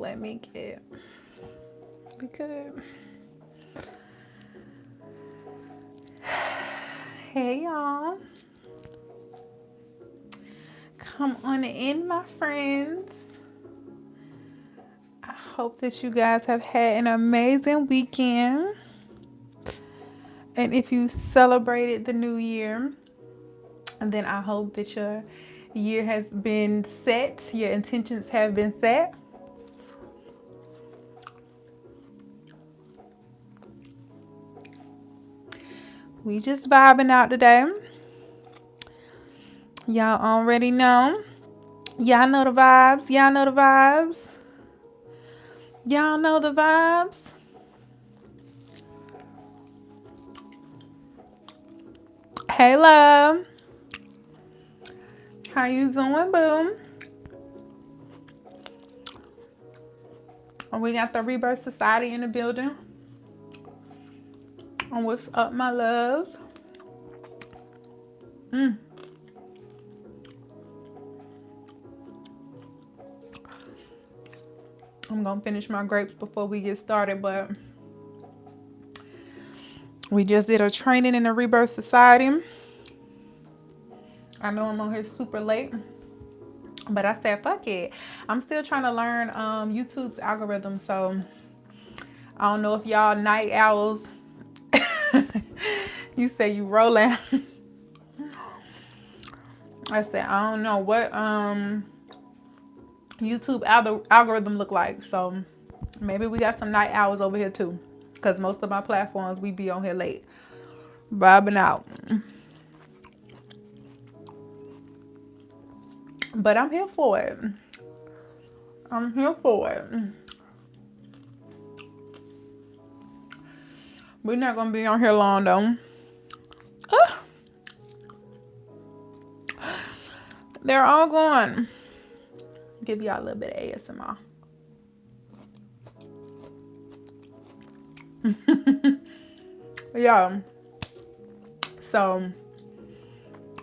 Let me get, we could. Hey y'all. Come on in, my friends. I hope that you guys have had an amazing weekend. And if you celebrated the new year, then I hope that your year has been set, your intentions have been set. We just vibing out today. Y'all already know. Y'all know the vibes. Y'all know the vibes. Y'all know the vibes. Hey, love. How you doing, boo? We got the Rebirth Society in the building. And what's up, my loves? I'm gonna finish my grapes before we get started, but we just did a training in the Rebirth Society. I know I'm on here super late, but I said, fuck it. I'm still trying to learn YouTube's algorithm, so I don't know if y'all night owls. You say you rolling. I said, I don't know what YouTube algorithm look like, so maybe we got some night owls over here too, because most of my platforms we be on here late, vibing out. But I'm here for it. I'm here for it. We're not gonna be on here long though. They're all gone. Give y'all a little bit of ASMR. Yeah. So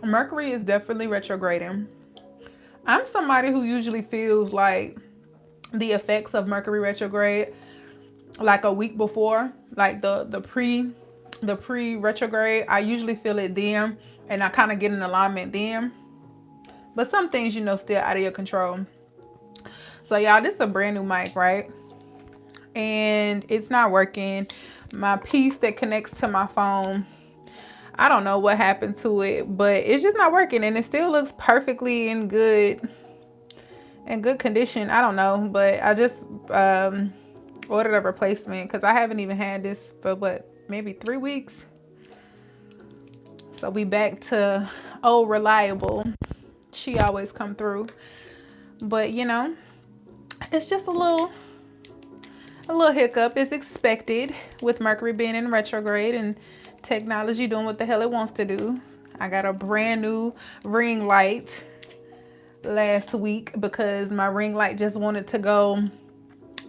Mercury is definitely retrograding. I'm somebody who usually feels like the effects of Mercury retrograde like a week before, like the pre retrograde. I usually feel it then, and I kind of get in alignment then. But some things, you know, still out of your control. So y'all, this is a brand new mic, right? And it's not working. My piece that connects to my phone, I don't know what happened to it, but it's just not working, and it still looks perfectly in good condition. I don't know, but I just ordered a replacement because I haven't even had this for what, maybe 3 weeks. So we back to old reliable. She always come through. But you know, it's just a little hiccup. It's expected with Mercury being in retrograde and technology doing what the hell it wants to do. I got a brand new ring light last week because my ring light just wanted to go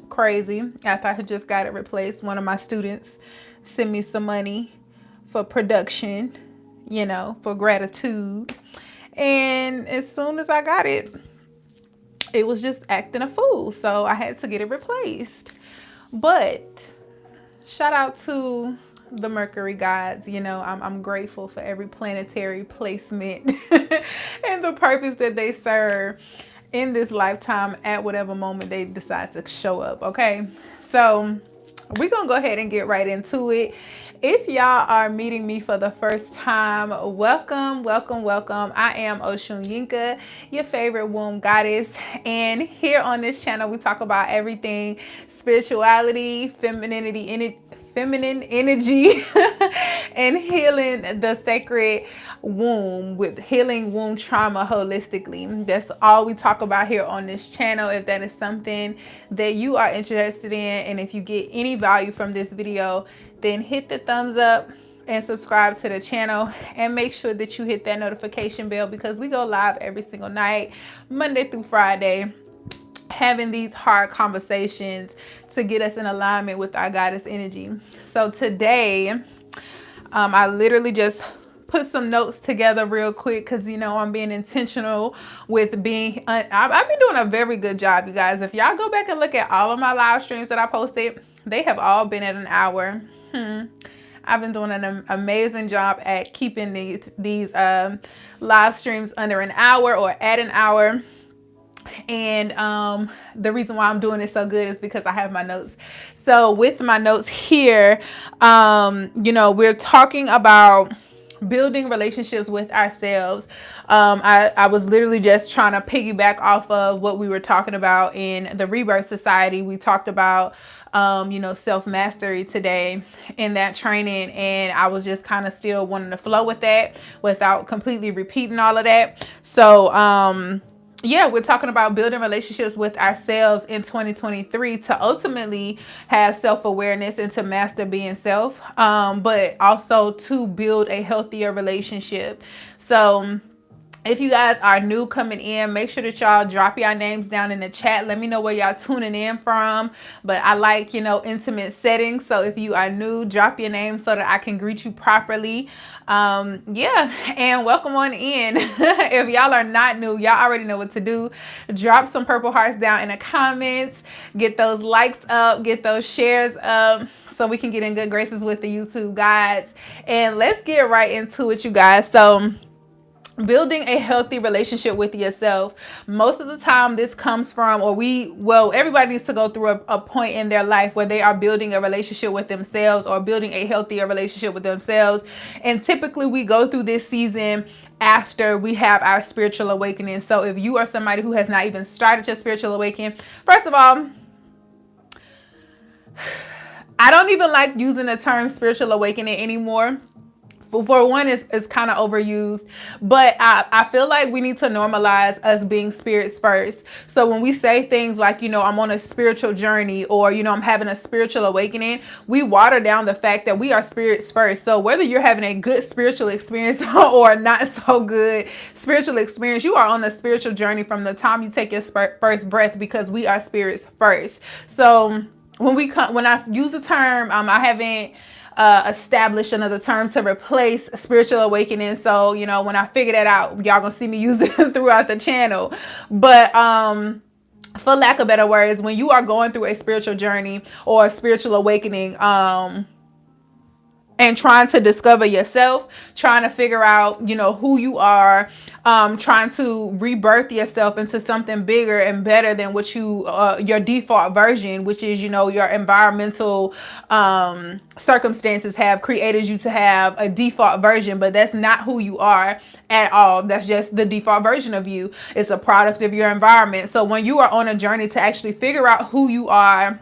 crazy after I had just got it replaced. One of my students sent me some money for production, you know, for gratitude. And as soon as I got it, it was just acting a fool. So I had to get it replaced. But shout out to the Mercury gods. You know, I'm grateful for every planetary placement and the purpose that they serve in this lifetime at whatever moment they decide to show up. Okay, so we're gonna go ahead and get right into it. If y'all are meeting me for the first time, welcome, welcome, welcome. I am Oshun Yinka, your favorite womb goddess. And here on this channel, we talk about everything spirituality, femininity, feminine energy, and healing the sacred womb with healing womb trauma holistically. That's all we talk about here on this channel. If that is something that you are interested in, and if you get any value from this video, then hit the thumbs up and subscribe to the channel, and make sure that you hit that notification bell because we go live every single night, Monday through Friday, having these hard conversations to get us in alignment with our goddess energy. So today, I literally just put some notes together real quick because, I'm being intentional with being, I've been doing a very good job, you guys. If y'all go back and look at all of my live streams that I posted, they have all been at an hour. I've been doing an amazing job at keeping these live streams under an hour or at an hour. And the reason why I'm doing it so good is because I have my notes. So with my notes here, we're talking about building relationships with ourselves. I was literally just trying to piggyback off of what we were talking about in the Rebirth Society. We talked about self-mastery today in that training, and I was just kind of still wanting to flow with that without completely repeating all of that. So we're talking about building relationships with ourselves in 2023 to ultimately have self-awareness and to master being self, but also to build a healthier relationship. So if you guys are new coming in, make sure that y'all drop y'all names down in the chat. Let me know where y'all tuning in from. But I like, intimate settings. So if you are new, drop your name so that I can greet you properly. And welcome on in. If y'all are not new, y'all already know what to do. Drop some purple hearts down in the comments. Get those likes up. Get those shares up so we can get in good graces with the YouTube guides. And let's get right into it, you guys. So building a healthy relationship with yourself. Most of the time this comes from, everybody needs to go through a point in their life where they are building a relationship with themselves or building a healthier relationship with themselves. And typically we go through this season after we have our spiritual awakening. So if you are somebody who has not even started your spiritual awakening, first of all, I don't even like using the term spiritual awakening anymore. For one, it's kind of overused, but I feel like we need to normalize us being spirits first. So when we say things like, I'm on a spiritual journey, or, I'm having a spiritual awakening, we water down the fact that we are spirits first. So whether you're having a good spiritual experience or not so good spiritual experience, you are on a spiritual journey from the time you take your first breath, because we are spirits first. So when I use the term, I haven't establish another term to replace spiritual awakening. So, when I figure that out, y'all gonna see me use it throughout the channel. But for lack of better words, when you are going through a spiritual journey or a spiritual awakening, and trying to discover yourself, trying to figure out, who you are, trying to rebirth yourself into something bigger and better than what your default version, which is, your environmental circumstances have created you to have a default version, but that's not who you are at all. That's just the default version of you. It's a product of your environment. So when you are on a journey to actually figure out who you are,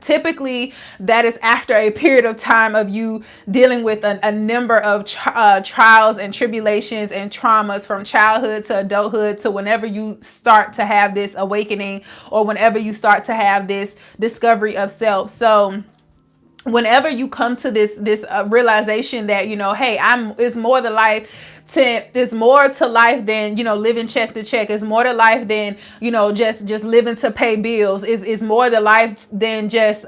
typically that is after a period of time of you dealing with a number of trials and tribulations and traumas from childhood to adulthood to whenever you start to have this awakening or whenever you start to have this discovery of self. So whenever you come to this realization that, hey, it's more the life. There's more to life than, living check to check. It's more to life than, just living to pay bills. Is more to life than just,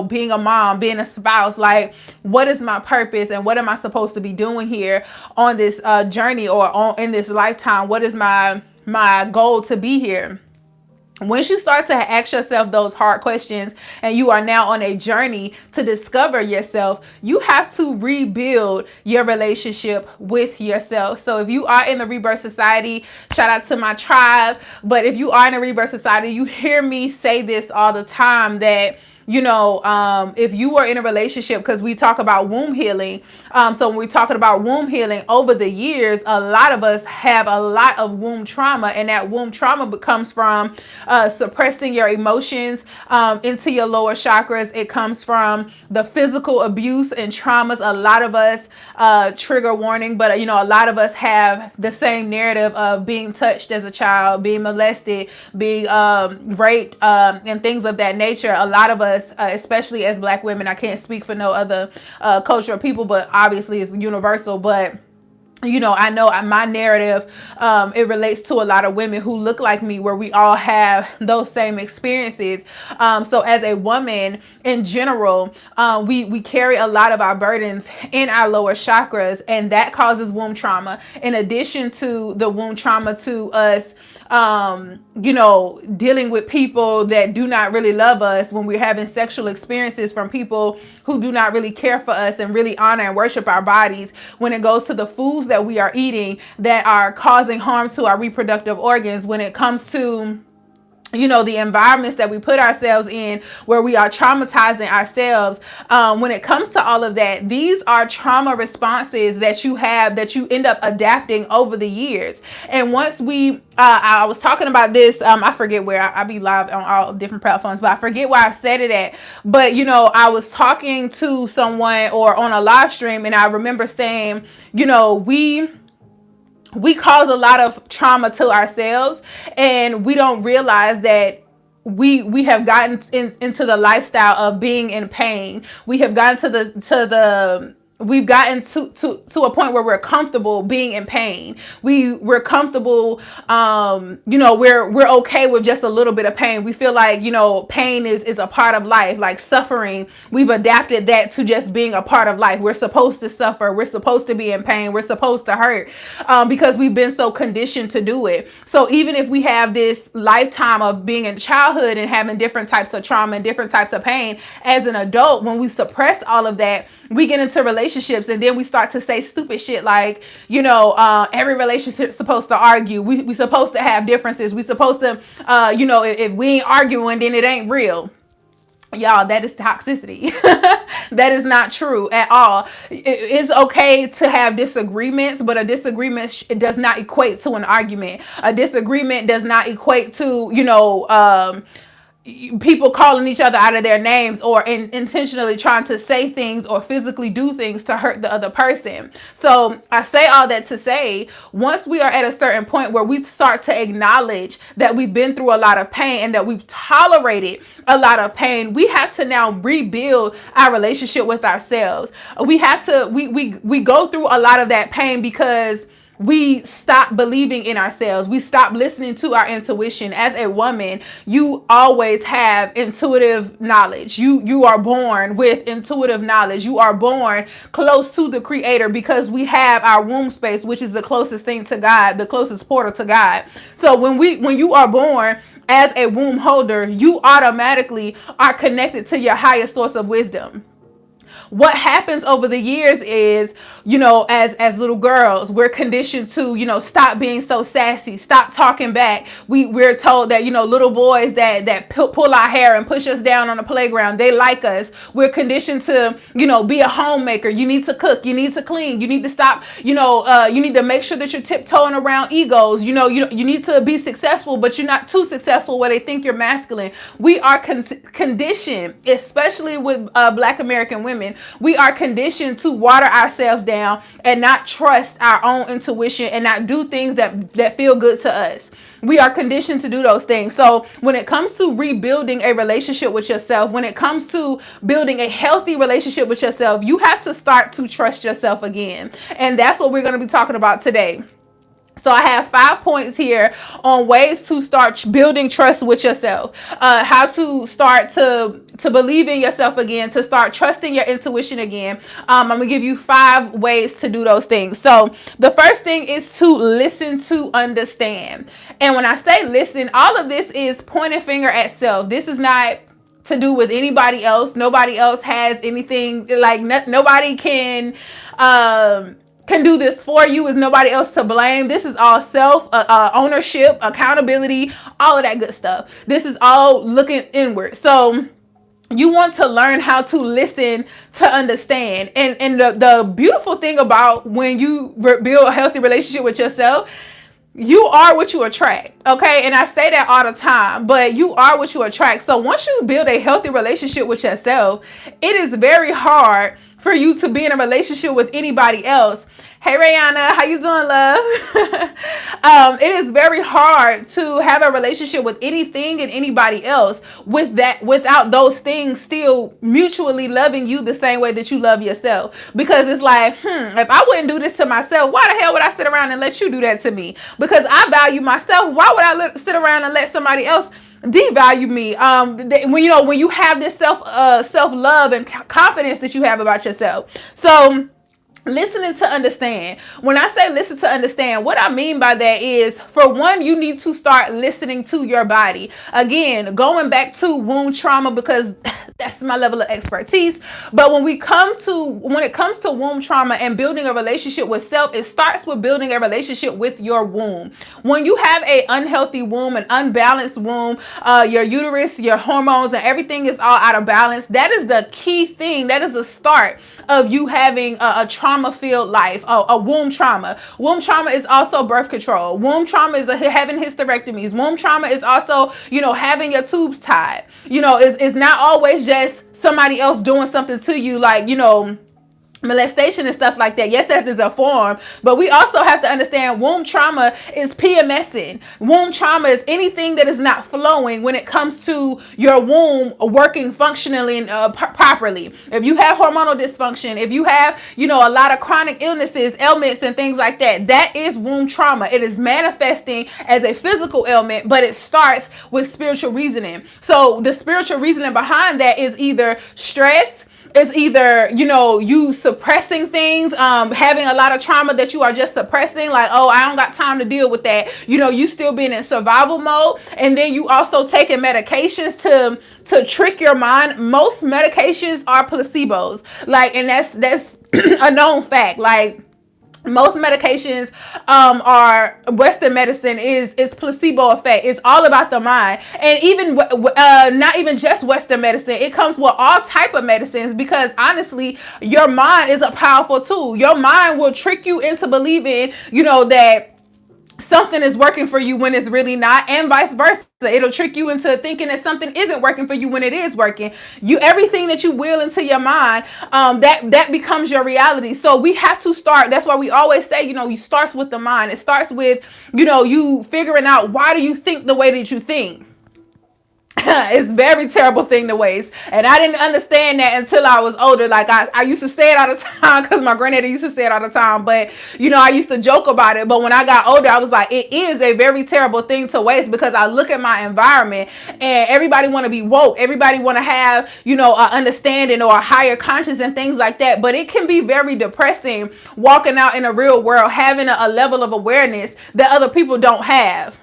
being a mom, being a spouse. Like, what is my purpose and what am I supposed to be doing here on this journey or in this lifetime? What is my goal to be here? Once you start to ask yourself those hard questions and you are now on a journey to discover yourself, you have to rebuild your relationship with yourself. So if you are in the Rebirth Society, shout out to my tribe. But if you are in the Rebirth Society, you hear me say this all the time that if you were in a relationship, because we talk about womb healing. So when we're talking about womb healing over the years, a lot of us have a lot of womb trauma, and that womb trauma comes from suppressing your emotions into your lower chakras. It comes from the physical abuse and traumas. A lot of us, trigger warning, but a lot of us have the same narrative of being touched as a child, being molested, being raped, and things of that nature. A lot of us, especially as Black women, I can't speak for no other culture or people, but obviously it's universal. But I know my narrative, it relates to a lot of women who look like me, where we all have those same experiences. So as a woman in general, we carry a lot of our burdens in our lower chakras, and that causes womb trauma. In addition to the womb trauma, to us, dealing with people that do not really love us, when we're having sexual experiences from people who do not really care for us and really honor and worship our bodies, when it goes to the foods that we are eating that are causing harm to our reproductive organs, when it comes to the environments that we put ourselves in, where we are traumatizing ourselves. When it comes to all of that, these are trauma responses that you have, that you end up adapting over the years. And once I was talking about this, I forget where, I be live on all different platforms, but I forget where I said it at. But, I was talking to someone or on a live stream, and I remember saying, we cause a lot of trauma to ourselves, and we don't realize that we have gotten into the lifestyle of being in pain. We have gotten we've gotten to a point where we're comfortable being in pain. We're comfortable, we're okay with just a little bit of pain. We feel like, pain is a part of life, like suffering. We've adapted that to just being a part of life. We're supposed to suffer. We're supposed to be in pain. We're supposed to hurt, because we've been so conditioned to do it. So even if we have this lifetime of being in childhood and having different types of trauma and different types of pain, as an adult, when we suppress all of that, we get into relationships, and then we start to say stupid shit like, every relationship is supposed to argue. We supposed to have differences. We supposed to, if we ain't arguing, then it ain't real. Y'all, that is toxicity. That is not true at all. It's okay to have disagreements, but a disagreement does not equate to an argument. A disagreement does not equate to, people calling each other out of their names, or intentionally trying to say things or physically do things to hurt the other person. So I say all that to say, once we are at a certain point where we start to acknowledge that we've been through a lot of pain and that we've tolerated a lot of pain, we have to now rebuild our relationship with ourselves. We have to, we go through a lot of that pain because we stop believing in ourselves. We stop listening to our intuition. As a woman, you always have intuitive knowledge. You are born with intuitive knowledge. You are born close to the Creator, because we have our womb space, which is the closest thing to God, the closest portal to God. So when you are born as a womb holder, you automatically are connected to your highest source of wisdom. What happens over the years is, as little girls, we're conditioned to, stop being so sassy, stop talking back. We're told that, little boys that pull our hair and push us down on the playground, they like us. We're conditioned to, be a homemaker. You need to cook. You need to clean. You need to stop, you need to make sure that you're tiptoeing around egos. You need to be successful, but you're not too successful where they think you're masculine. We are conditioned, especially with Black American women. We are conditioned to water ourselves down and not trust our own intuition and not do things that feel good to us. We are conditioned to do those things. So when it comes to rebuilding a relationship with yourself, when it comes to building a healthy relationship with yourself, you have to start to trust yourself again. And that's what we're going to be talking about today. So I have 5 points here on ways to start building trust with yourself, how to start to believe in yourself again, to start trusting your intuition again. I'm going to give you 5 ways to do those things. So the first thing is to listen to understand. And when I say listen, all of this is pointing finger at self. This is not to do with anybody else. Nobody else has anything, like nobody can do this for you. Is nobody else to blame. This is all self ownership, accountability, all of that good stuff. This is all looking inward. So you want to learn how to listen to understand. And the beautiful thing about when you build a healthy relationship with yourself, you are what you attract. Okay. And I say that all the time, but you are what you attract. So once you build a healthy relationship with yourself, it is very hard for you to be in a relationship with anybody else Hey Rihanna, how you doing, love? It is very hard to have a relationship with anything and anybody else without those things still mutually loving you the same way that you love yourself. Because it's like, if I wouldn't do this to myself, why the hell would I sit around and let you do that to me? Because I value myself. Why would I sit around and let somebody else devalue me? When you have this self love and confidence that you have about yourself. So listening to understand. When I say listen to understand, what I mean by that is, for one, you need to start listening to your body. Again, going back to wound trauma, because that's my level of expertise. But when it comes to womb trauma and building a relationship with self, it starts with building a relationship with your womb. When you have an unhealthy womb, an unbalanced womb, your uterus, your hormones, and everything is all out of balance, that is the key thing. That is the start of you having a trauma-filled life. A womb trauma. Womb trauma is also birth control. Womb trauma is having hysterectomies. Womb trauma is also, having your tubes tied. It's not always just somebody else doing something to you, like, molestation and stuff like that. Yes, that is a form, but we also have to understand womb trauma is PMSing. Womb trauma is anything that is not flowing when it comes to your womb working functionally and properly. If you have hormonal dysfunction, if you have, a lot of chronic illnesses, ailments, and things like that, that is womb trauma. It is manifesting as a physical ailment, but it starts with spiritual reasoning. So the spiritual reasoning behind that is either stress. It's either, you suppressing things, having a lot of trauma that you are just suppressing, like, oh, I don't got time to deal with that. You still being in survival mode. And then you also taking medications to trick your mind. Most medications are placebos. And that's a known fact. Most medications are Western medicine is placebo effect. It's all about the mind. And even not even just Western medicine, it comes with all type of medicines, because honestly, your mind is a powerful tool. Your mind will trick you into believing, that something is working for you when it's really not, and vice versa. It'll trick you into thinking that something isn't working for you when it is working. Everything that you will into your mind, that becomes your reality. So we have to start. That's why we always say, it starts with the mind. It starts with, you figuring out, why do you think the way that you think? It's a very terrible thing to waste. And I didn't understand that until I was older. I used to say it all the time because my granddaddy used to say it all the time. But, I used to joke about it. But when I got older, I was like, it is a very terrible thing to waste, because I look at my environment and everybody want to be woke. Everybody want to have, an understanding or a higher conscience and things like that. But it can be very depressing walking out in the real world, having a level of awareness that other people don't have.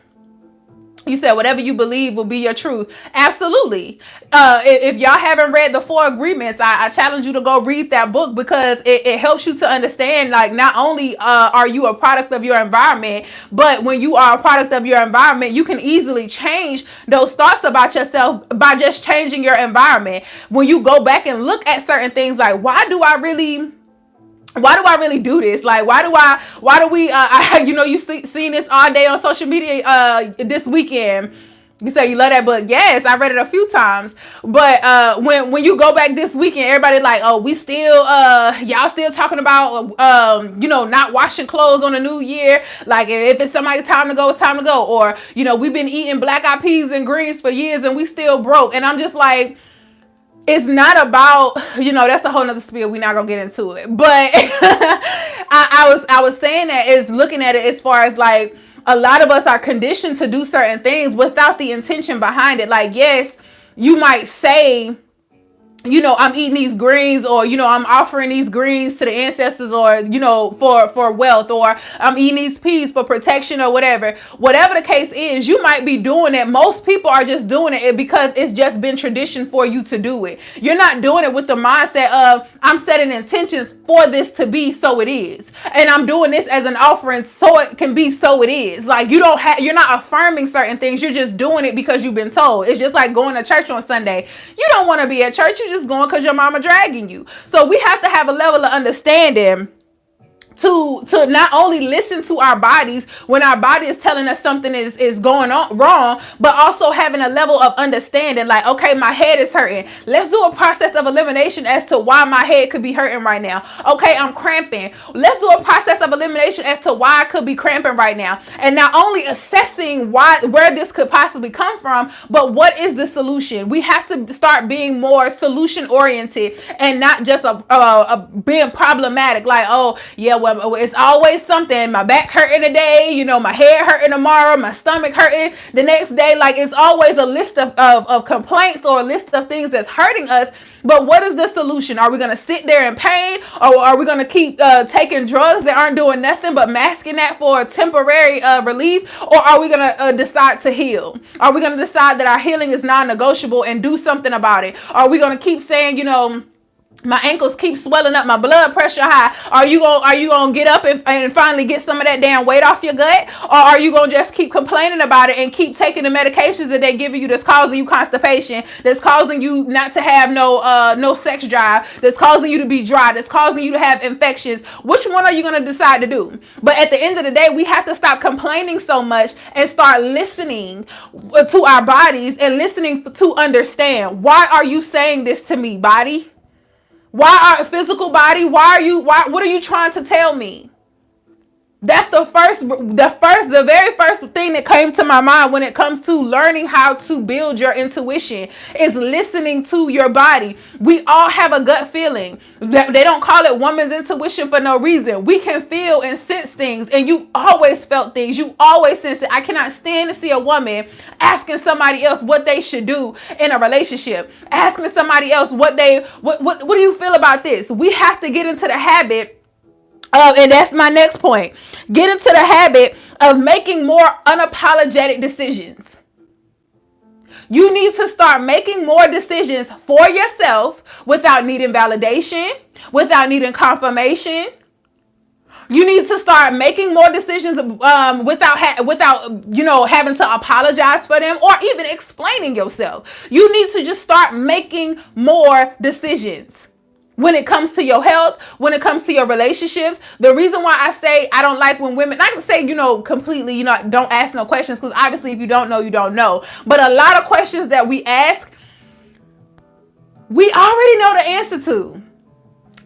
You said whatever you believe will be your truth. Absolutely. If y'all haven't read the 4 Agreements, I challenge you to go read that book, because it helps you to understand, not only are you a product of your environment, but when you are a product of your environment, you can easily change those thoughts about yourself by just changing your environment. When you go back and look at certain things, like, why do I really do this? Why do we, you seen this all day on social media, this weekend. You say you love that book. Yes, I read it a few times. But when you go back this weekend, everybody like, oh, we still, y'all still talking about, not washing clothes on the new year. Like, if it's somebody's time to go, it's time to go. Or, we've been eating black eyed peas and greens for years and we still broke. And I'm just like, it's not about, that's a whole nother spiel. We're not gonna get into it. But I was saying that is looking at it as far as, like, a lot of us are conditioned to do certain things without the intention behind it. Like, yes, you might say, I'm eating these greens, or, I'm offering these greens to the ancestors, or, for wealth, or I'm eating these peas for protection, or whatever the case is. You might be doing it. Most people are just doing it because it's just been tradition for you to do it. You're not doing it with the mindset of, I'm setting intentions for this to be so it is, and I'm doing this as an offering so it can be so it is. Like, you're not affirming certain things. You're just doing it because you've been told. It's just like going to church on Sunday. You don't want to be at church. You just going because your mama dragging you. So we have to have a level of understanding to not only listen to our bodies when our body is telling us something is going on wrong, but also having a level of understanding, like, okay, my head is hurting. Let's do a process of elimination as to why my head could be hurting right now. Okay, I'm cramping. Let's do a process of elimination as to why I could be cramping right now. And not only assessing where this could possibly come from, but what is the solution? We have to start being more solution oriented and not just being problematic. Like, oh yeah, well, it's always something. My back hurting today, my head hurting tomorrow, my stomach hurting the next day. Like, it's always a list of complaints or a list of things that's hurting us. But what is the solution? Are we going to sit there in pain, or are we going to keep taking drugs that aren't doing nothing but masking that for temporary relief? Or are we going to decide to heal? Are we going to decide that our healing is non-negotiable and do something about it? Are we going to keep saying, my ankles keep swelling up, my blood pressure high? Are you gonna get up and finally get some of that damn weight off your gut? Or are you gonna just keep complaining about it and keep taking the medications that they're giving you that's causing you constipation, that's causing you not to have no sex drive, that's causing you to be dry, that's causing you to have infections? Which one are you gonna decide to do? But at the end of the day, we have to stop complaining so much and start listening to our bodies and listening to understand. Why are you saying this to me, body? Why are physical body? What are you trying to tell me? That's the very first thing that came to my mind when it comes to learning how to build your intuition, is listening to your body. We all have a gut feeling. They don't call it woman's intuition for no reason. We can feel and sense things, and you always felt things. You always sensed it. I cannot stand to see a woman asking somebody else what they should do in a relationship, asking somebody else what do you feel about this? We have to get into the habit. And that's my next point. Get into the habit of making more unapologetic decisions. You need to start making more decisions for yourself without needing validation, without needing confirmation. You need to start making more decisions without having to apologize for them or even explaining yourself. You need to just start making more decisions. When it comes to your health, when it comes to your relationships. The reason why I say I don't like when women, I can say, completely, don't ask no questions, because obviously if you don't know, you don't know. But a lot of questions that we ask, we already know the answer to.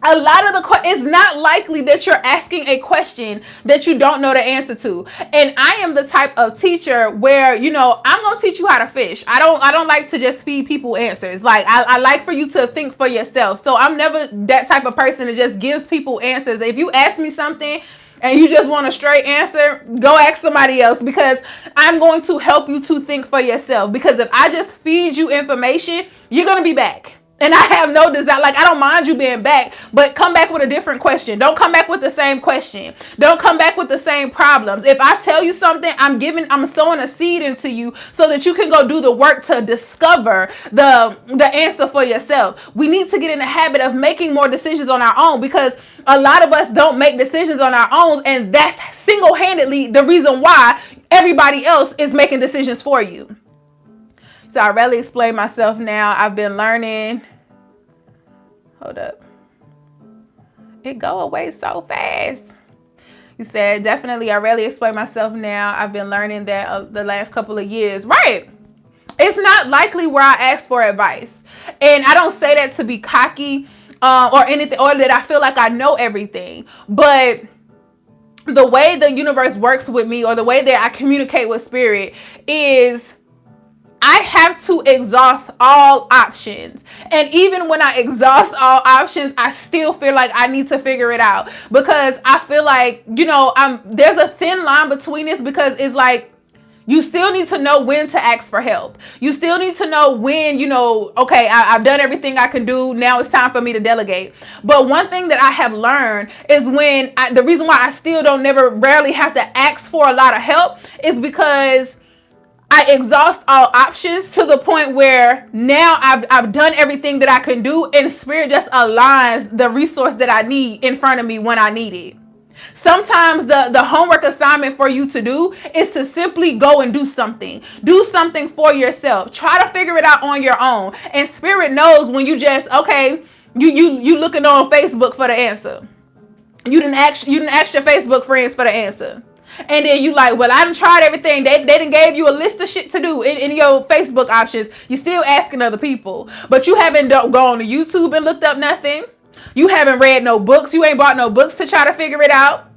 A lot of it's not likely that you're asking a question that you don't know the answer to. And I am the type of teacher where, I'm going to teach you how to fish. I don't like to just feed people answers. Like, I like for you to think for yourself. So I'm never that type of person that just gives people answers. If you ask me something and you just want a straight answer, go ask somebody else, because I'm going to help you to think for yourself. Because if I just feed you information, you're going to be back. And I have no desire, I don't mind you being back, but come back with a different question. Don't come back with the same question. Don't come back with the same problems. If I tell you something, I'm sowing a seed into you so that you can go do the work to discover the answer for yourself. We need to get in the habit of making more decisions on our own, because a lot of us don't make decisions on our own, and that's single-handedly the reason why everybody else is making decisions for you. So I rarely explain myself now. I've been learning. Hold up. It go away so fast. You said, definitely, I rarely explain myself now. I've been learning that the last couple of years. Right. It's not likely where I ask for advice. And I don't say that to be cocky or anything, or that I feel like I know everything. But the way the universe works with me, or the way that I communicate with spirit, is I have to exhaust all options. And even when I exhaust all options, I still feel like I need to figure it out, because I feel like, there's a thin line between this, because it's like, you still need to know when to ask for help. You still need to know when, okay, I've done everything I can do. Now it's time for me to delegate. But one thing that I have learned is the reason why I still rarely have to ask for a lot of help is because I exhaust all options to the point where now I've done everything that I can do, and spirit just aligns the resource that I need in front of me when I need it. Sometimes the homework assignment for you to do is to simply go and do something. Do something for yourself. Try to figure it out on your own. And spirit knows when you just, okay, you looking on Facebook for the answer. You didn't ask your Facebook friends for the answer. And then you like, well, I done tried everything. They done gave you a list of shit to do in your Facebook options. You still asking other people. But you haven't gone to YouTube and looked up nothing. You haven't read no books. You ain't bought no books to try to figure it out.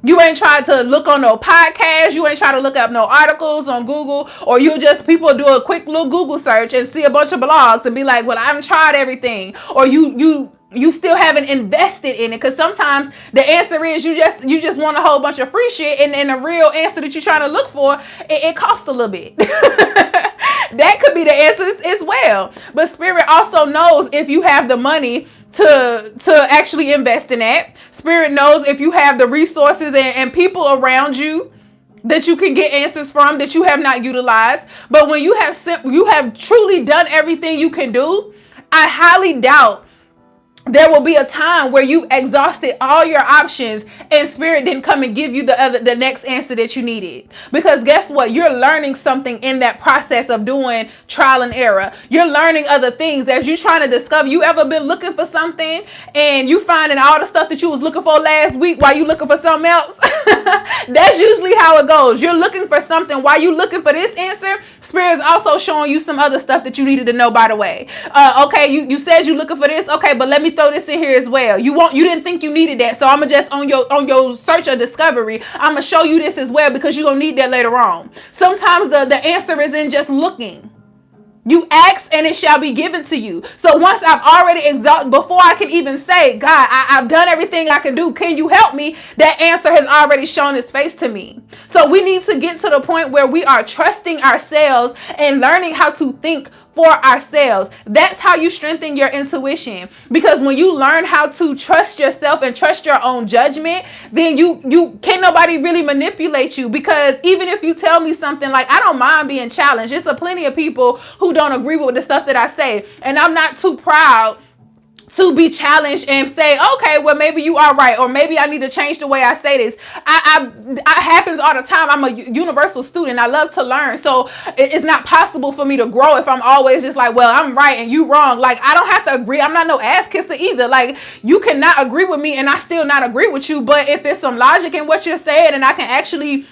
You ain't tried to look on no podcast. You ain't try to look up no articles on Google. Or you just, people do a quick little Google search and see a bunch of blogs and be like, well, I haven't tried everything. Or you still haven't invested in it, because sometimes the answer is you just want a whole bunch of free shit, and the real answer that you're trying to look for, it costs a little bit. That could be the answer as well. But Spirit also knows if you have the money to actually invest in that. Spirit knows if you have the resources and people around you that you can get answers from that you have not utilized. But when you have truly done everything you can do, I highly doubt there will be a time where you exhausted all your options and Spirit didn't come and give you the next answer that you needed. Because guess what? You're learning something in that process of doing trial and error. You're learning other things as you're trying to discover. You ever been looking for something and you finding all the stuff that you was looking for last week while you looking for something else? That's usually how it goes. You're looking for something while you looking for this answer. Spirit's also showing you some other stuff that you needed to know, by the way. Okay, you said you looking for this. Okay, but let me throw this in here as well. You didn't think you needed that, so I'm gonna just on your search of discovery, I'm gonna show you this as well, because you're gonna need that later on. Sometimes the answer is in just looking. You ask and it shall be given to you. So once I've already exhausted, before I can even say, God, I've done everything I can do, can you help me? That answer has already shown its face to me. So we need to get to the point where we are trusting ourselves and learning how to think for ourselves. That's how you strengthen your intuition. Because when you learn how to trust yourself and trust your own judgment, then you can't nobody really manipulate you. Because even if you tell me something like, I don't mind being challenged. There's a plenty of people who don't agree with the stuff that I say. And I'm not too proud to be challenged and say, okay, well, maybe you are right, or maybe I need to change the way I say this. It happens all the time. I'm a universal student. I love to learn. So it's not possible for me to grow if I'm always just like, well, I'm right and you wrong. Like, I don't have to agree. I'm not no ass kisser either. Like, you cannot agree with me and I still not agree with you. But if there's some logic in what you're saying and I can actually,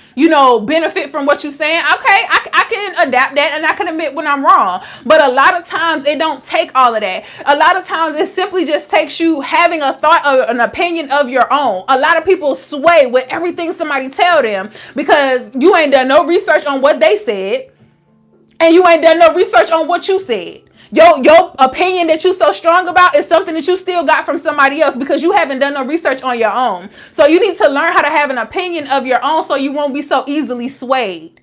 benefit from what you're saying, okay, I can adapt that and I can admit when I'm wrong. But a lot of times it don't take all of that. A lot of times it simply just takes you having a thought or an opinion of your own. A lot of people sway with everything somebody tell them because you ain't done no research on what they said and you ain't done no research on what you said. Your opinion that you so strong about is something that you still got from somebody else because you haven't done no research on your own. So you need to learn how to have an opinion of your own so you won't be so easily swayed.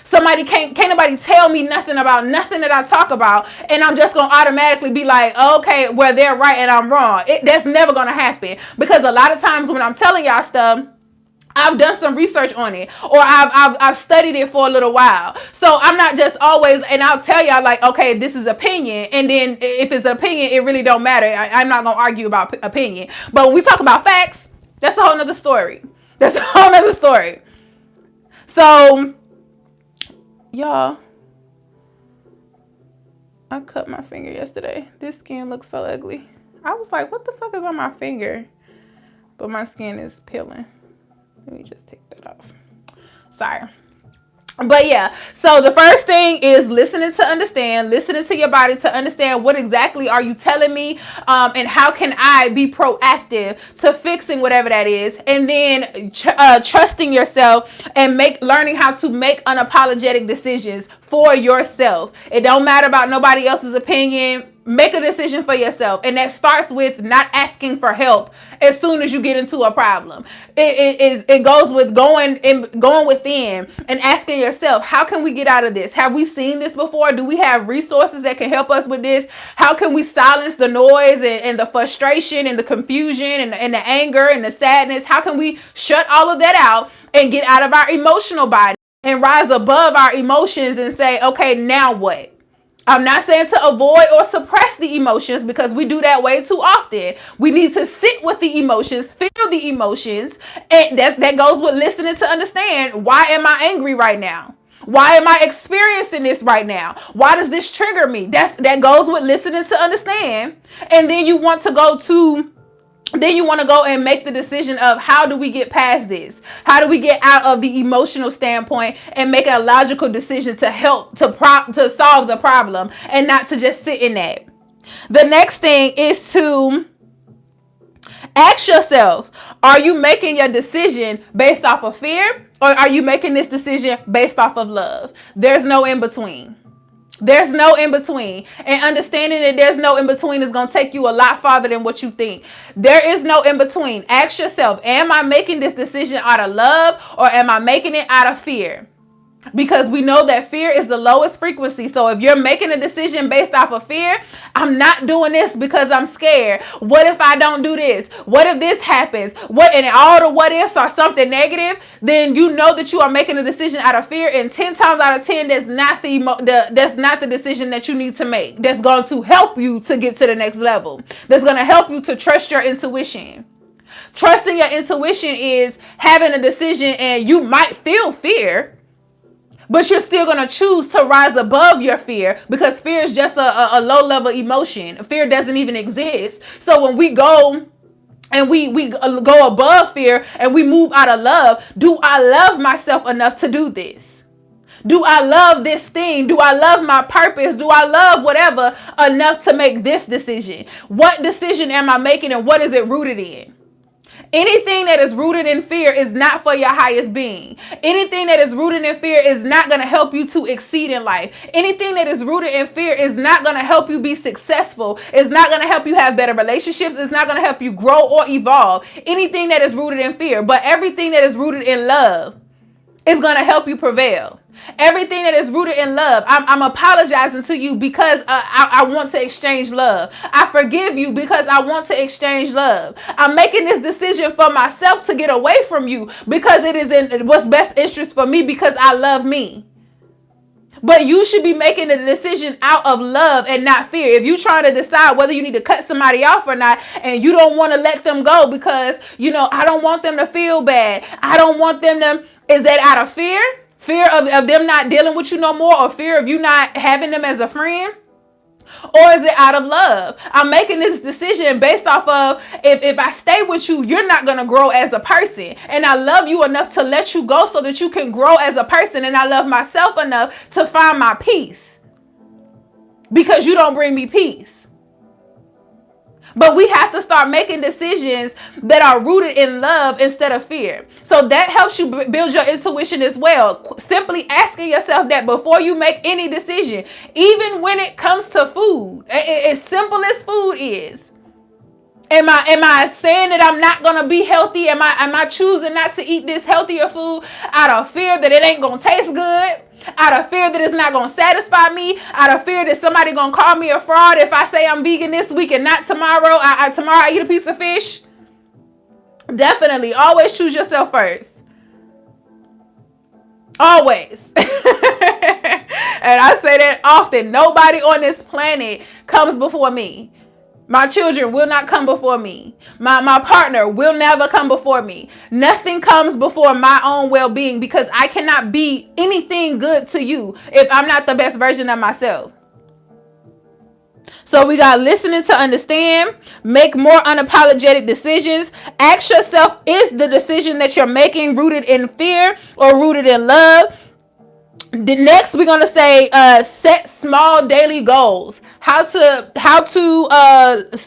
Somebody can't nobody tell me nothing about nothing that I talk about, and I'm just gonna automatically be like, okay, well, they're right and I'm wrong. That's never gonna happen, because a lot of times when I'm telling y'all stuff, I've done some research on it, or I've studied it for a little while. So I'm not just always, and I'll tell y'all like, okay, this is opinion. And then if it's an opinion, it really don't matter. I'm not going to argue about opinion. But when we talk about facts, that's a whole nother story. That's a whole nother story. So, y'all, I cut my finger yesterday. This skin looks so ugly. I was like, what the fuck is on my finger? But my skin is peeling. Let me just take that off. Sorry. But yeah, so the first thing is listening to understand, listening to your body to understand what exactly are you telling me, and how can I be proactive to fixing whatever that is. And then trusting yourself and learning how to make unapologetic decisions for yourself. It don't matter about nobody else's opinion. Make a decision for yourself. And that starts with not asking for help as soon as you get into a problem. It goes with going within and asking yourself, how can we get out of this? Have we seen this before? Do we have resources that can help us with this? How can we silence the noise and the frustration and the confusion and the anger and the sadness? How can we shut all of that out and get out of our emotional body and rise above our emotions and say, okay, now what? I'm not saying to avoid or suppress the emotions, because we do that way too often. We need to sit with the emotions, feel the emotions, and that goes with listening to understand, why am I angry right now? Why am I experiencing this right now? Why does this trigger me? That goes with listening to understand. And then you want to go to Then you want to go and make the decision of how do we get past this? How do we get out of the emotional standpoint and make a logical decision to help to solve the problem and not to just sit in that. The next thing is to ask yourself, are you making your decision based off of fear, or are you making this decision based off of love? There's no in between. There's no in between. And understanding that there's no in between is going to take you a lot farther than what you think. There is no in between. Ask yourself, am I making this decision out of love, or am I making it out of fear? Because we know that fear is the lowest frequency. So if you're making a decision based off of fear, I'm not doing this because I'm scared. What if I don't do this? What if this happens? What, and all the what ifs are something negative, then you know that you are making a decision out of fear. And 10 times out of 10, that's not the decision that you need to make. That's going to help you to get to the next level. That's going to help you to trust your intuition. Trusting your intuition is having a decision, and you might feel fear, but you're still going to choose to rise above your fear, because fear is just a low-level emotion. Fear doesn't even exist. So when we go and we go above fear and we move out of love, do I love myself enough to do this? Do I love this thing? Do I love my purpose? Do I love whatever enough to make this decision? What decision am I making, and what is it rooted in? Anything that is rooted in fear is not for your highest being. Anything that is rooted in fear is not going to help you to exceed in life. Anything that is rooted in fear is not going to help you be successful. It's not going to help you have better relationships. It's not going to help you grow or evolve. Anything that is rooted in fear. But everything that is rooted in love is going to help you prevail. Everything that is rooted in love. I'm apologizing to you because I want to exchange love. I forgive you because I want to exchange love. I'm making this decision for myself to get away from you because it is in what's best interest for me, because I love me. But you should be making a decision out of love and not fear. If you're trying to decide whether you need to cut somebody off or not, and you don't want to let them go because, I don't want them to feel bad. I don't want them to, is that out of fear? Fear of them not dealing with you no more, or fear of you not having them as a friend? Or is it out of love? I'm making this decision based off of, if I stay with you, you're not going to grow as a person. And I love you enough to let you go so that you can grow as a person. And I love myself enough to find my peace, because you don't bring me peace. But we have to start making decisions that are rooted in love instead of fear. So that helps you build your intuition as well. Simply asking yourself that before you make any decision, even when it comes to food, as simple as food is. Am I saying that I'm not going to be healthy? Am I choosing not to eat this healthier food out of fear that it ain't going to taste good? Out of fear that it's not going to satisfy me? Out of fear that somebody going to call me a fraud if I say I'm vegan this week and not tomorrow? Tomorrow I eat a piece of fish? Definitely. Always choose yourself first. Always. And I say that often. Nobody on this planet comes before me. My children will not come before me. My partner will never come before me. Nothing comes before my own well-being, because I cannot be anything good to you if I'm not the best version of myself. So we got listening to understand, make more unapologetic decisions. Ask yourself, is the decision that you're making rooted in fear or rooted in love? The next, we're going to say set small daily goals. How to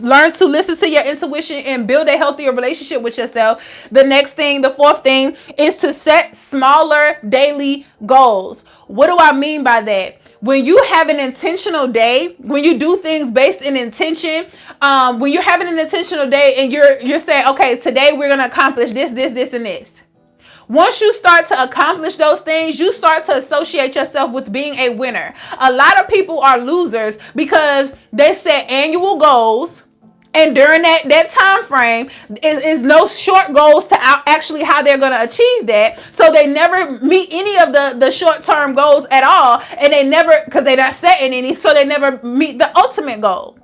learn to listen to your intuition and build a healthier relationship with yourself. The next thing, the fourth thing, is to set smaller daily goals. What do I mean by that? When you have an intentional day, when you do things based in intention, when you're having an intentional day and you're saying, okay, today we're going to accomplish this, and this. Once you start to accomplish those things, you start to associate yourself with being a winner. A lot of people are losers because they set annual goals, and during that time frame is no short goals to actually how they're going to achieve that. So they never meet any of the short-term goals at all, and they never, because they're not setting any, so they never meet the ultimate goal.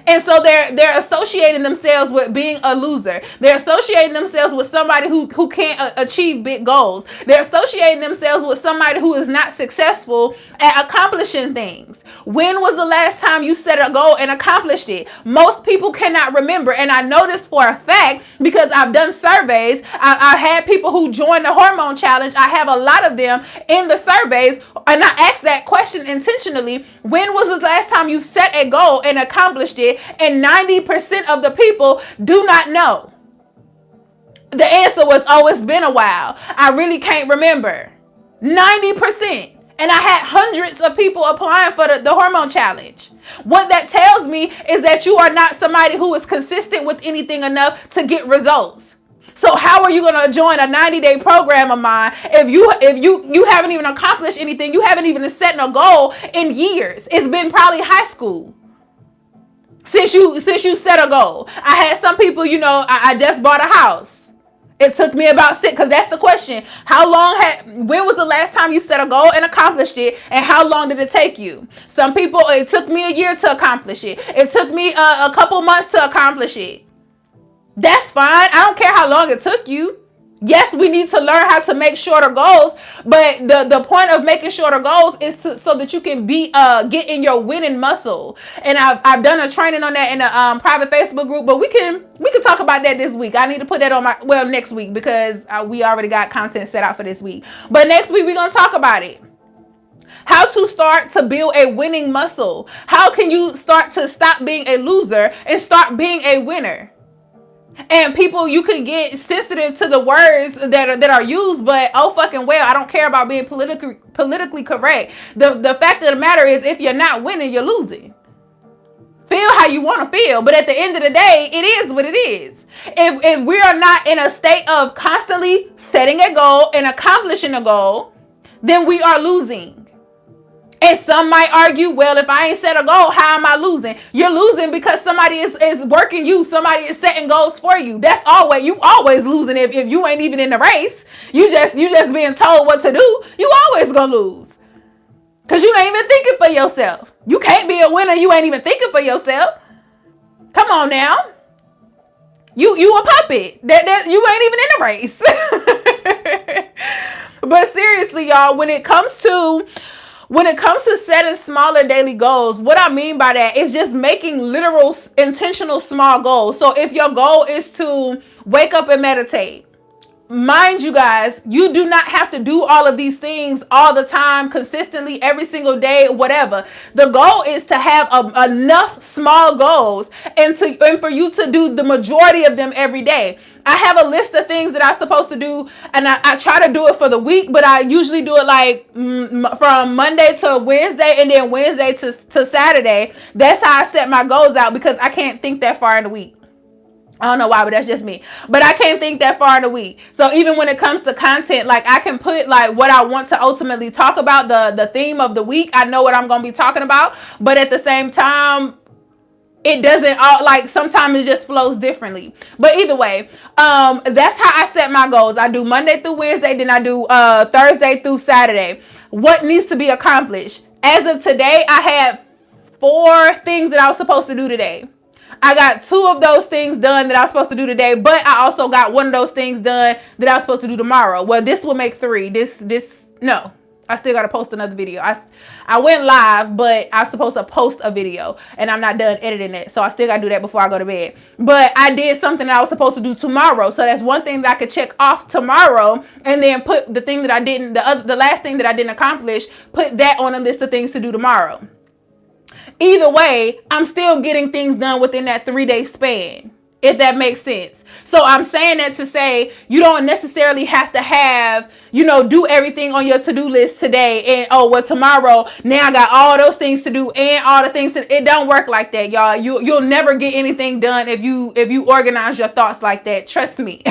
And so they're associating themselves with being a loser. They're associating themselves with somebody who can't achieve big goals. They're associating themselves with somebody who is not successful at accomplishing things. When was the last time you set a goal and accomplished it? Most people cannot remember. And I know this for a fact because I've done surveys. I had people who joined the hormone challenge. I have a lot of them in the surveys. And I asked that question intentionally. When was the last time you set a goal and accomplished it? And 90% of the people do not know. The answer was, oh, it's been a while. I really can't remember. 90%. And I had hundreds of people applying for the hormone challenge. What that tells me is that you are not somebody who is consistent with anything enough to get results. So how are you going to join a 90-day program of mine if you haven't even accomplished anything? You haven't even set a goal in years. It's been probably high school since you set a goal. I had some people, I just bought a house. It took me about 6, because that's the question. When was the last time you set a goal and accomplished it? And how long did it take you? Some people, it took me a year to accomplish it. It took me a couple months to accomplish it. That's fine. I don't care how long it took you. Yes, we need to learn how to make shorter goals, but the point of making shorter goals is so that you can get in your winning muscle. And I've done a training on that in a private Facebook group, but we can talk about that this week. I need to put that on next week, because we already got content set out for this week. But next week we're gonna talk about it. How to start to build a winning muscle. How can you start to stop being a loser and start being a winner? And people, you can get sensitive to the words that are used, but oh fucking well, I don't care about being politically correct. The fact of the matter is, if you're not winning, you're losing. Feel how you want to feel, but at the end of the day, it is what it is. If we are not in a state of constantly setting a goal and accomplishing a goal, then we are losing. And some might argue, well, if I ain't set a goal, how am I losing? You're losing because somebody is working you. Somebody is setting goals for you. You always losing if you ain't even in the race. You just being told what to do. You always gonna lose. Because you ain't even thinking for yourself. You can't be a winner. You ain't even thinking for yourself. Come on now. You a puppet. You ain't even in the race. But seriously, y'all, when it comes to setting smaller daily goals, what I mean by that is just making literal, intentional small goals. So if your goal is to wake up and meditate, mind you guys, you do not have to do all of these things all the time, consistently, every single day, whatever. The goal is to have enough small goals and for you to do the majority of them every day. I have a list of things that I'm supposed to do, and I try to do it for the week, but I usually do it like from Monday to Wednesday, and then Wednesday to Saturday. That's how I set my goals out, because I can't think that far in the week. I don't know why, but that's just me. But I can't think that far in a week. So even when it comes to content, like I can put like what I want to ultimately talk about, the theme of the week. I know what I'm going to be talking about. But at the same time, it doesn't all, like, sometimes it just flows differently. But either way, that's how I set my goals. I do Monday through Wednesday, then I do Thursday through Saturday. What needs to be accomplished? As of today, I had 4 things that I was supposed to do today. I got 2 of those things done that I was supposed to do today, but I also got 1 of those things done that I was supposed to do tomorrow. Well, this will make 3. No, I still got to post another video. I went live, but I was supposed to post a video, and I'm not done editing it. So I still got to do that before I go to bed. But I did something that I was supposed to do tomorrow. So that's one thing that I could check off tomorrow, and then put the thing that I didn't, the last thing that I didn't accomplish, put that on a list of things to do tomorrow. Either way, I'm still getting things done within that 3-day span, if that makes sense. So I'm saying that to say you don't necessarily have to have, do everything on your to-do list today. And tomorrow, now I got all those things to do and all the things it don't work like that, y'all. You'll never get anything done if you organize your thoughts like that. Trust me.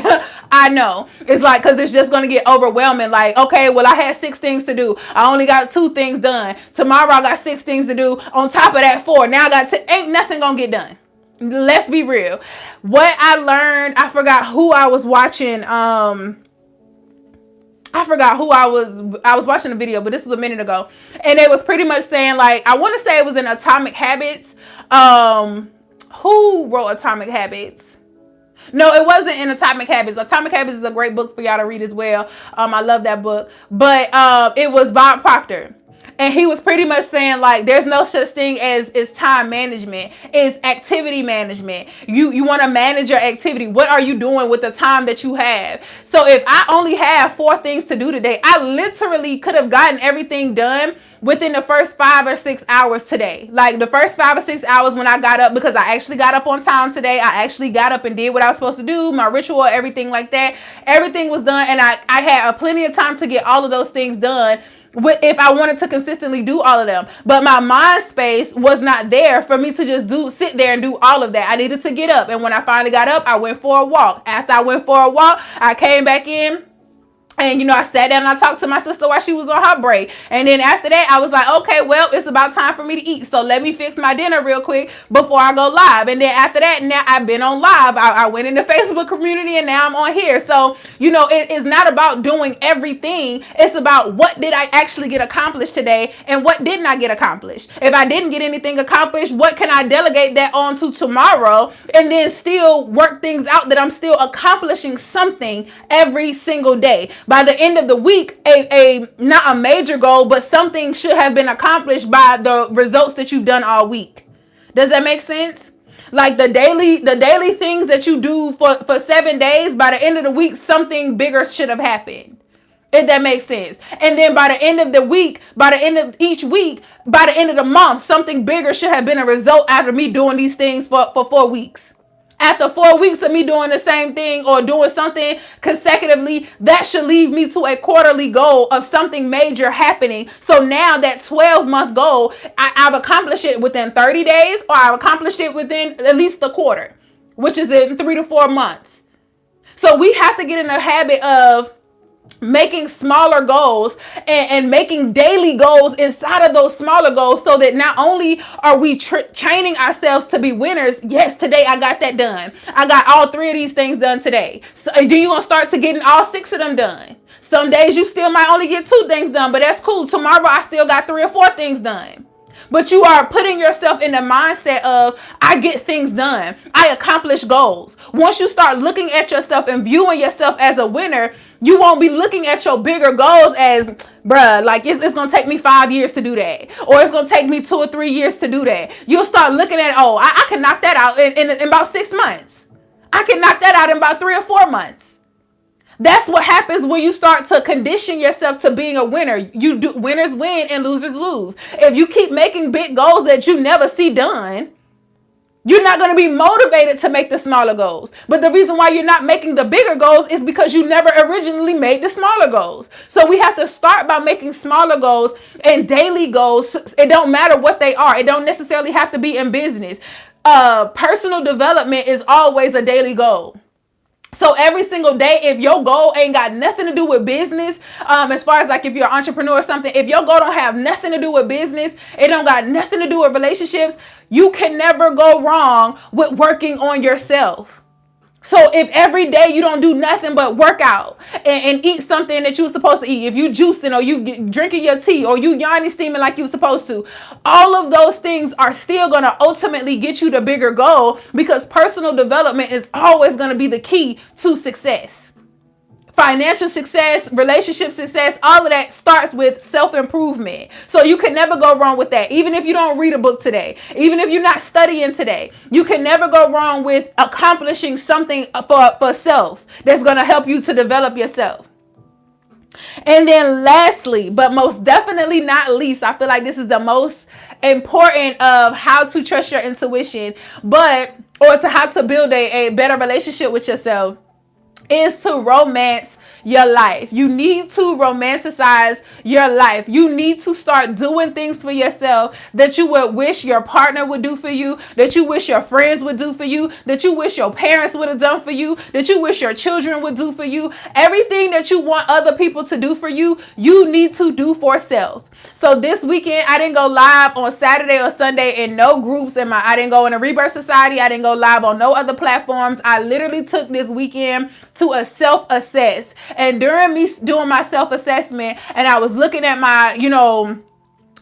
I know. It's like, because it's just going to get overwhelming. Like, okay, well, I had 6 things to do. I only got 2 things done. Tomorrow I got 6 things to do. On top of that, 4. Now I got ain't nothing going to get done. Let's be real. What I learned, I forgot who I was watching. I was watching a video, but this was a minute ago. And it was pretty much saying, like, I want to say it was in Atomic Habits. Who wrote Atomic Habits? No, it wasn't in Atomic Habits. Atomic Habits is a great book for y'all to read as well. I love that book. But it was Bob Proctor. And he was pretty much saying, like, there's no such thing as time management. It's activity management. You want to manage your activity. What are you doing with the time that you have? So if I only have 4 things to do today, I literally could have gotten everything done within the first 5 or 6 hours today. Like the first 5 or 6 hours when I got up, because I actually got up on time today. I actually got up and did what I was supposed to do, my ritual, everything like that. Everything was done, and I had plenty of time to get all of those things done if I wanted to consistently do all of them. But my mind space was not there for me to just sit there and do all of that. I needed to get up, and when I finally got up, I went for a walk. After I went for a walk, I came back in. And, I sat down and I talked to my sister while she was on her break. And then after that, I was like, okay, well, it's about time for me to eat. So let me fix my dinner real quick before I go live. And then after that, now I've been on live. I went in the Facebook community and now I'm on here. So, it's not about doing everything. It's about what did I actually get accomplished today and what didn't I get accomplished. If I didn't get anything accomplished, what can I delegate that on to tomorrow and then still work things out that I'm still accomplishing something every single day. By the end of the week, a not a major goal, but something should have been accomplished by the results that you've done all week. Does that make sense? Like the daily things that you do for 7 days, by the end of the week, something bigger should have happened. If that makes sense. And then by the end of the week, by the end of each week, by the end of the month, something bigger should have been a result after me doing these things for 4 weeks. After 4 weeks of me doing the same thing or doing something consecutively, that should lead me to a quarterly goal of something major happening. So now that 12-month goal, I've accomplished it within 30 days, or I've accomplished it within at least a quarter, which is in 3 to 4 months. So we have to get in the habit of making smaller goals and making daily goals inside of those smaller goals, so that not only are we training ourselves to be winners. Yes, today I got that done. I got all 3 of these things done today. So do you gonna start to getting all 6 of them done? Some days you still might only get 2 things done, but that's cool. Tomorrow I still got 3 or 4 things done. But you are putting yourself in the mindset of, I get things done. I accomplish goals. Once you start looking at yourself and viewing yourself as a winner, you won't be looking at your bigger goals as, bruh, like it's going to take me 5 years to do that. Or it's going to take me 2 or 3 years to do that. You'll start looking at, I can knock that out in about 6 months. I can knock that out in about 3 or 4 months. That's what happens when you start to condition yourself to being a winner. Winners win and losers lose. If you keep making big goals that you never see done, you're not going to be motivated to make the smaller goals. But the reason why you're not making the bigger goals is because you never originally made the smaller goals. So we have to start by making smaller goals and daily goals. It don't matter what they are. It don't necessarily have to be in business. Personal development is always a daily goal. So every single day, if your goal ain't got nothing to do with business, as far as like if you're an entrepreneur or something, if your goal don't have nothing to do with business, it don't got nothing to do with relationships, you can never go wrong with working on yourself. So if every day you don't do nothing but work out and eat something that you were supposed to eat, if you juicing or you drinking your tea or you yawning steaming like you were supposed to, all of those things are still going to ultimately get you the bigger goal, because personal development is always going to be the key to success. Financial success, relationship success, all of that starts with self-improvement. So you can never go wrong with that. Even if you don't read a book today, even if you're not studying today, you can never go wrong with accomplishing something for self that's going to help you to develop yourself. And then lastly, but most definitely not least, I feel like this is the most important of how to trust your intuition, or to how to build a better relationship with yourself, is to romance your life. You need to romanticize your life. You need to start doing things for yourself that you would wish your partner would do for you, that you wish your friends would do for you, that you wish your parents would have done for you, that you wish your children would do for you. Everything that you want other people to do for you, you need to do for self. So this weekend, I didn't go live on Saturday or Sunday in no groups. I didn't go in a Rebirth Society. I didn't go live on no other platforms. I literally took this weekend to self-assess. And during me doing my self-assessment, and I was looking at my,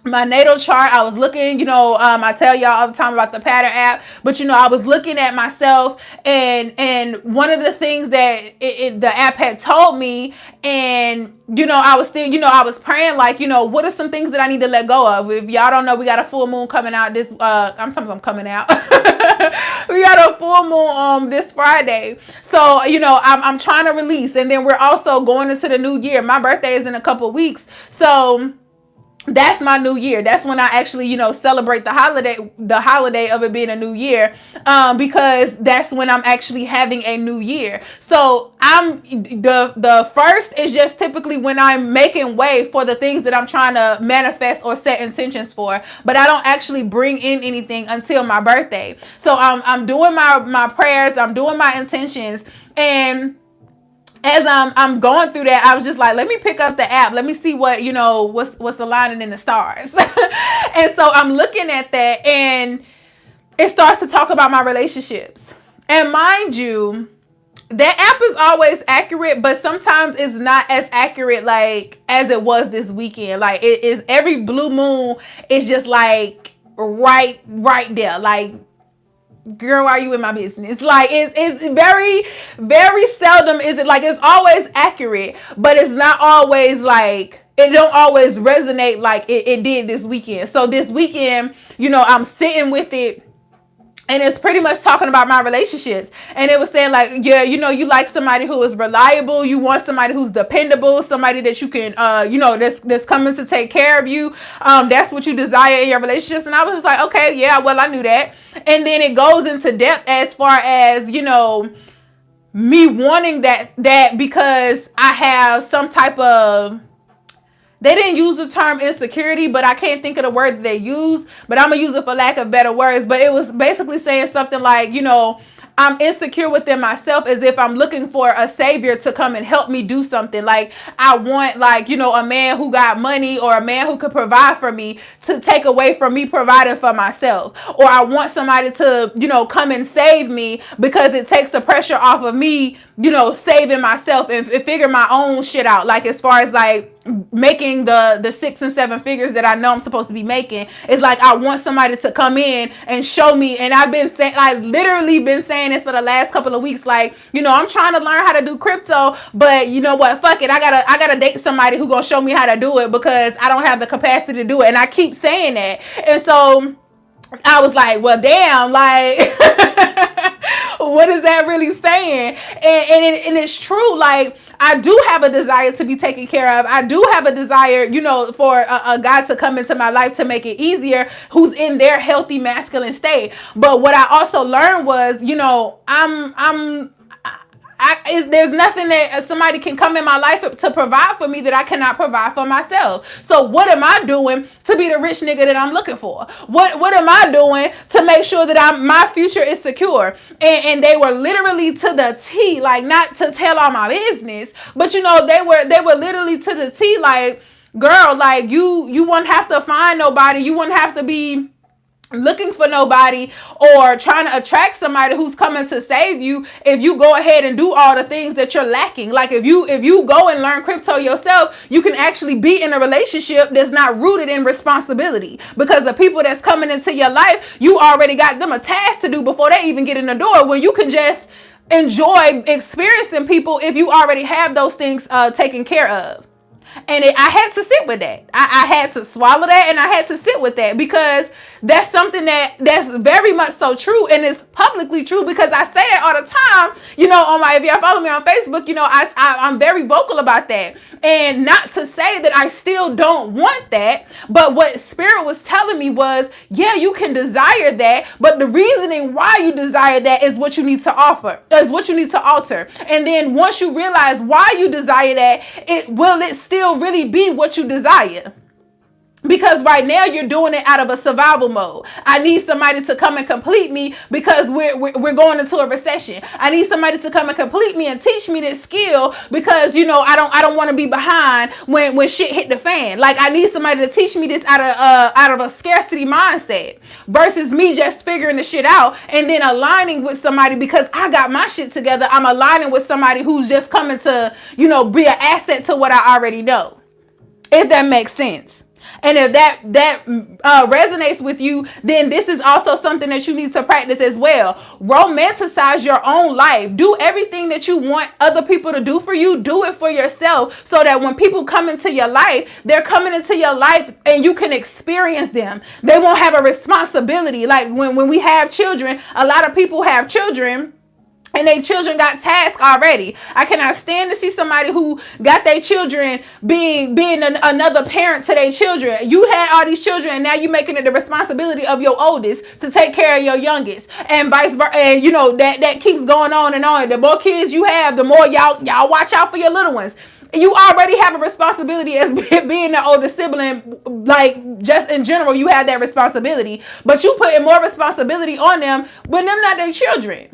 my natal chart. I was looking, I tell y'all all the time about the pattern app, but I was looking at myself, and one of the things that the app had told me, and I was still, I was praying like, what are some things that I need to let go of? If y'all don't know, we got a full moon coming out this I'm coming out. We got a full moon this Friday. So, I'm trying to release, and then we're also going into the new year. My birthday is in a couple weeks. So that's my new year. That's when I actually, celebrate the holiday of it being a new year, because that's when I'm actually having a new year. So the first is just typically when I'm making way for the things that I'm trying to manifest or set intentions for, but I don't actually bring in anything until my birthday. So I'm doing my prayers, I'm doing my intentions, and as I'm going through that, I was just like, let me pick up the app. Let me see what's aligning in the stars. And so I'm looking at that, and it starts to talk about my relationships. And mind you, that app is always accurate, but sometimes it's not as accurate like as it was this weekend. Like it is every blue moon is just like right there. Like, girl, why are you in my business? Like it's very, very seldom is it, like, it's always accurate, but it's not always like, it don't always resonate like it did this weekend. So this weekend, I'm sitting with it, and it's pretty much talking about my relationships. And it was saying like, yeah, you like somebody who is reliable. You want somebody who's dependable, somebody that you can, that's coming to take care of you. That's what you desire in your relationships. And I was just like, okay, yeah, well, I knew that. And then it goes into depth as far as, me wanting that because I have some type of, they didn't use the term insecurity, but I can't think of the word that they use, but I'm going to use it for lack of better words. But it was basically saying something like, I'm insecure within myself, as if I'm looking for a savior to come and help me do something. Like I want, like, a man who got money or a man who could provide for me to take away from me providing for myself. Or I want somebody to, come and save me because it takes the pressure off of me, saving myself and figure my own shit out. Like as far as like making the 6 and 7 figures that I know I'm supposed to be making. It's like I want somebody to come in and show me. And I've been saying, like, literally been saying this for the last couple of weeks. Like, I'm trying to learn how to do crypto, but you know what? Fuck it. I gotta date somebody who gonna show me how to do it because I don't have the capacity to do it. And I keep saying that. And so I was like, well, damn, like, what is that really saying? And it's true. Like, I do have a desire to be taken care of. I do have a desire, for a guy to come into my life to make it easier, who's in their healthy masculine state. But what I also learned was, there's nothing that somebody can come in my life to provide for me that I cannot provide for myself. So what am I doing to be the rich nigga that I'm looking for? What am I doing to make sure that my future is secure? And they were literally to the T, like, not to tell all my business, but they were literally to the T, like, girl, like you wouldn't have to find nobody. You wouldn't have to be looking for nobody or trying to attract somebody who's coming to save you if you go ahead and do all the things that you're lacking. Like if you go and learn crypto yourself, you can actually be in a relationship that's not rooted in responsibility, because the people that's coming into your life, you already got them a task to do before they even get in the door, when you can just enjoy experiencing people if you already have those things taken care of. And I had to sit with that. I had to swallow that, and I had to sit with that, because that's something that's very much so true, and it's publicly true, because I say it all the time, if y'all follow me on Facebook, I'm very vocal about that. And not to say that I still don't want that, but what Spirit was telling me was, yeah, you can desire that, but the reasoning why you desire that is what you need to offer, is what you need to alter. And then once you realize why you desire that, it still really be what you desire? Because right now you're doing it out of a survival mode. I need somebody to come and complete me because we're going into a recession. I need somebody to come and complete me and teach me this skill because I don't want to be behind when shit hit the fan. Like, I need somebody to teach me this out of a scarcity mindset, versus me just figuring the shit out and then aligning with somebody because I got my shit together. I'm aligning with somebody who's just coming to be an asset to what I already know. If that makes sense. And if that resonates with you, then this is also something that you need to practice as well. Romanticize your own life. Do everything that you want other people to do for you. Do it for yourself, so that when people come into your life, they're coming into your life and you can experience them. They won't have a responsibility. Like when we have children, a lot of people have children and their children got tasks already. I cannot stand to see somebody who got their children being another parent to their children. You had all these children, and now you're making it the responsibility of your oldest to take care of your youngest, and vice versa. And you know that keeps going on and on. The more kids you have, the more y'all watch out for your little ones. You already have a responsibility as being the oldest sibling. Like, just in general, you have that responsibility, but you putting more responsibility on them when them not their children.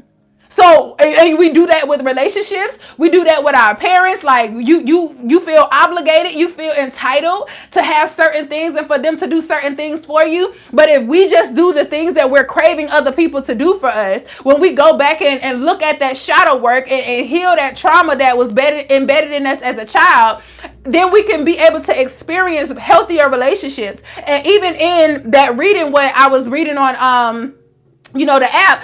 So, and we do that with relationships. We do that with our parents. Like, you feel obligated. You feel entitled to have certain things and for them to do certain things for you. But if we just do the things that we're craving other people to do for us, when we go back and look at that shadow work and heal that trauma that was embedded in us as a child, then we can be able to experience healthier relationships. And even in that reading, what I was reading on, the app,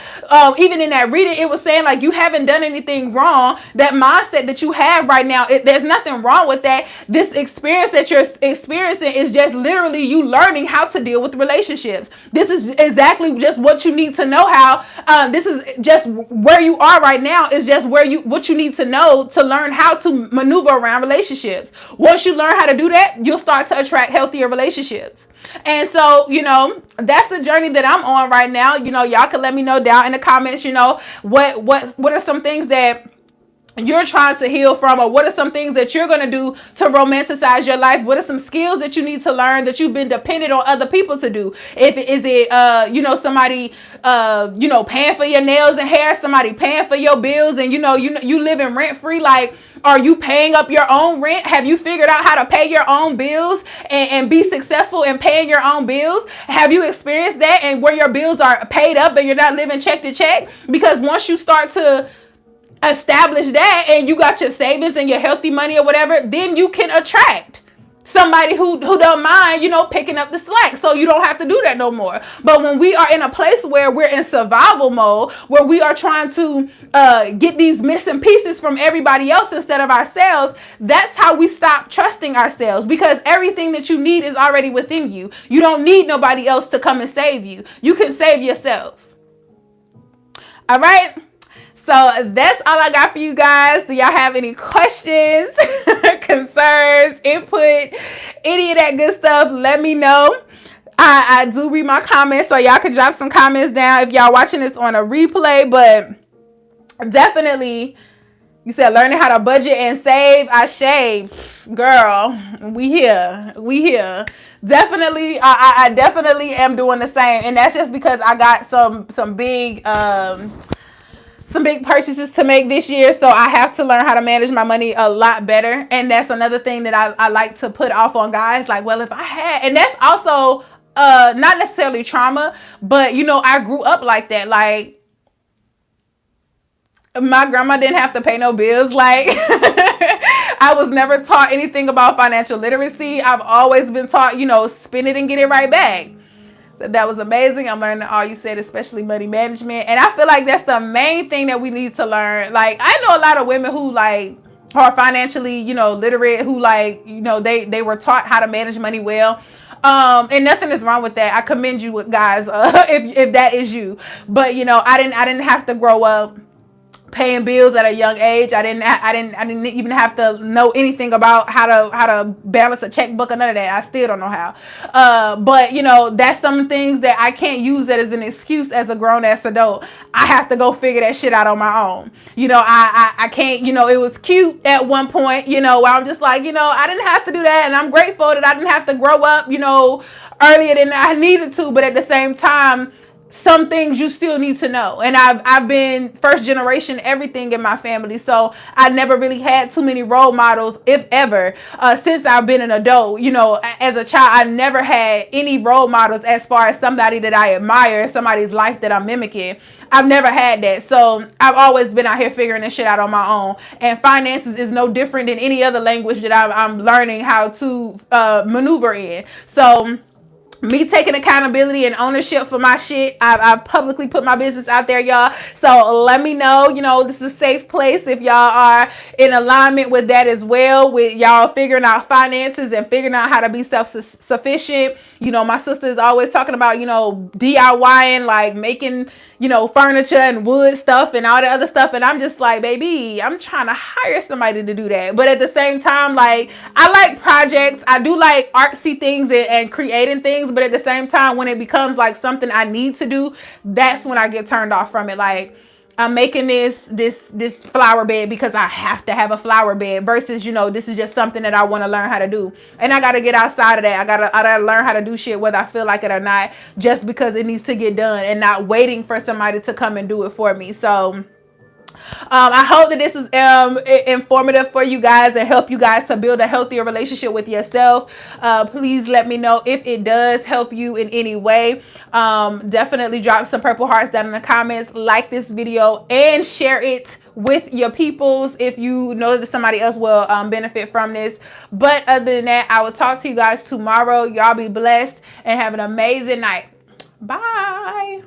even in that reading, it was saying like, you haven't done anything wrong. That mindset that you have right now, there's nothing wrong with that. This experience that you're experiencing is just literally you learning how to deal with relationships. This is exactly just what you need to know how. This is just where you are right now, is just what you need to know to learn how to maneuver around relationships. Once you learn how to do that, you'll start to attract healthier relationships. And so, that's the journey that I'm on right now. Y'all can let me know down in the comments, what are some things that you're trying to heal from, or what are some things that you're going to do to romanticize your life? What are some skills that you need to learn that you've been dependent on other people to do? Somebody paying for your nails and hair, somebody paying for your bills, and you living rent free. Like, are you paying up your own rent? Have you figured out how to pay your own bills and be successful in paying your own bills? Have you experienced that, and where your bills are paid up and you're not living check to check? Because once you start to establish that, and you got your savings and your healthy money or whatever, then you can attract somebody who don't mind, picking up the slack, so you don't have to do that no more. But when we are in a place where we're in survival mode, where we are trying to get these missing pieces from everybody else instead of ourselves, that's how we stop trusting ourselves, because everything that you need is already within you. You don't need nobody else to come and save you. You can save yourself. All right. So that's all I got for you guys. Do y'all have any questions, concerns, input, any of that good stuff? Let me know. I do read my comments, so y'all can drop some comments down if y'all watching this on a replay. But definitely, you said learning how to budget and save. I shave, girl. We here. Definitely, I definitely am doing the same, and that's just because I got some big purchases to make this year, so I have to learn how to manage my money a lot better. And that's another thing that I like to put off on guys. Like, well, if I had, and that's also not necessarily trauma, but I grew up like that. Like, my grandma didn't have to pay no bills. Like, I was never taught anything about financial literacy. I've always been taught, spend it and get it right back. That was amazing. I'm learning all you said, especially money management. And I feel like that's the main thing that we need to learn. Like, I know a lot of women who are financially, literate, who they were taught how to manage money well. And nothing is wrong with that. I commend you, guys, if that is you. But I didn't have to grow up paying bills at a young age. I didn't even have to know anything about how to balance a checkbook or none of that. I still don't know how. But that's some things that I can't use that as an excuse as a grown ass adult. I have to go figure that shit out on my own. I can't, it was cute at one point, where I'm just like, I didn't have to do that, and I'm grateful that I didn't have to grow up, earlier than I needed to. But at the same time, some things you still need to know. And I've been first generation everything in my family, so I never really had too many role models, if ever. Since I've been an adult, you know, as a child, I never had any role models as far as somebody that I admire, somebody's life that I'm mimicking. I've never had that, so I've always been out here figuring this shit out on my own. And finances is no different than any other language that I'm learning how to maneuver in. So me taking accountability and ownership for my shit. I've publicly put my business out there, y'all. So let me know, you know, this is a safe place if y'all are in alignment with that as well, with y'all figuring out finances and figuring out how to be self-sufficient. You know, my sister is always talking about, you know, DIYing, like making, you know, furniture and wood stuff and all the other stuff. And I'm just like, baby, I'm trying to hire somebody to do that. But at the same time, like, I like projects. I do like artsy things and creating things. But at the same time, when it becomes like something I need to do, that's when I get turned off from it. Like, I'm making this flower bed because I have to have a flower bed versus, you know, this is just something that I want to learn how to do. And I got to get outside of that. I gotta learn how to do shit whether I feel like it or not, just because it needs to get done and not waiting for somebody to come and do it for me. So I hope that this is informative for you guys and help you guys to build a healthier relationship with yourself. Please let me know if it does help you in any way. Definitely drop some purple hearts down in the comments, like this video, and share it with your peoples if you know that somebody else will benefit from this. But other than that, I will talk to you guys tomorrow. Y'all be blessed and have an amazing night. Bye.